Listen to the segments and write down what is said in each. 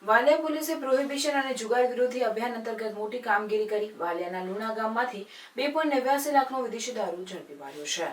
વાલિયા પોલીસે પ્રોહિબિશન અને જુગાર વિરોધી અભિયાન અંતર્ગત મોટી કામગીરી કરી વાલિયાના લુણા ગામમાંથી 2.89 લાખનો વિદેશી દારૂ ઝડપી પાડ્યો છે।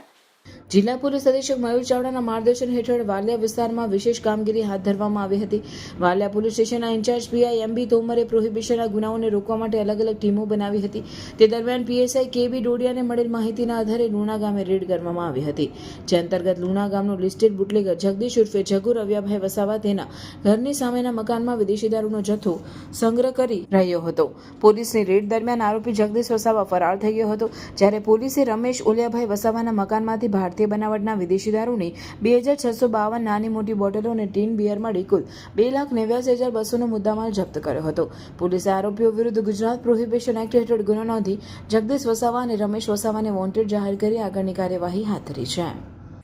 જિલ્લા પોલીસ અધિક્ષક મયુર ચાવડાના માર્ગદર્શન હેઠળ વાલિયા વિસ્તારમાં વિશેષ કામગીરી હાથ ધરવામાં આવી હતી। વાલિયા પોલીસ સ્ટેશનના ઇન્ચાર્જ પીઆઈ એમબી તોમરે પ્રોહિબિશનના ગુનાઓને રોકવા માટે અલગ અલગ ટીમો બનાવી હતી। તે દરમિયાન પીએસઆઈ કેબી ડોડિયાને મળેલ માહિતીના આધારે લુણા ગામે રેડ કરવામાં આવી હતી, જે અંતર્ગત લુણા ગામનો લિસ્ટેડ બુટલેગર જગદીશ ઉર્ફે જગુ રવ્યાભાઈ વસાવા તેના ઘરની સામેના મકાનમાં વિદેશી દારૂનો જથ્થો સંગ્રહ કરી રહ્યો હતો। પોલીસની રેડ દરમિયાન આરોપી જગદીશ વસાવા ફરાર થઈ ગયો હતો, જ્યારે પોલીસે રમેશ ઓલિયાભાઈ વસાવાના મકાનમાંથી ભારતીય બનાવટના વિદેશી દારૂની 2652 નાની મોટી બોટલો અને ટીન બિયર મળી કુલ 2,89,200નો મુદ્દામાલ જપ્ત કર્યો હતો। પોલીસે આરોપીઓ વિરુદ્ધ ગુજરાત પ્રોહિબિશન એક્ટ હેઠળ ગુનો નોંધી જગદીશ વસાવા અને રમેશ વસાવાને વોન્ટેડ જાહેર કરી આગળની કાર્યવાહી હાથ ધરી છે।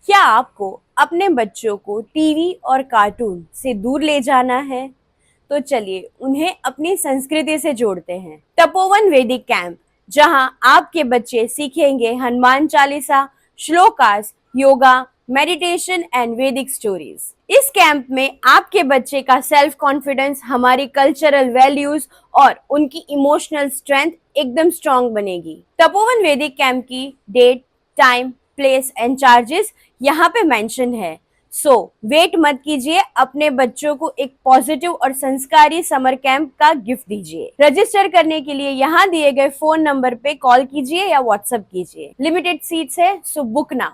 क्या आपको अपने बच्चों को टीवी और कार्टून से दूर ले जाना है? तो चलिए उन्हें अपनी संस्कृति से जोड़ते हैं। तपोवन वैदिक कैंप, जहां आपके बच्चे सीखेंगे हनुमान चालीसा, श्लोकास, योगा, मेडिटेशन एंड वैदिक स्टोरीज। इस कैंप में आपके बच्चे का सेल्फ कॉन्फिडेंस, हमारी कल्चरल वैल्यूज और उनकी इमोशनल स्ट्रेंथ एकदम स्ट्रांग बनेगी। तपोवन वैदिक कैंप की date, time, place and charges यहाँ पे मेंशन है। सो वेट मत कीजिए, अपने बच्चों को एक पॉजिटिव और संस्कारी समर कैंप का गिफ्ट दीजिए। रजिस्टर करने के लिए यहाँ दिए गए फोन नंबर पे कॉल कीजिए या व्हाट्सएप कीजिए। लिमिटेड सीट्स है, सो बुक नाउ।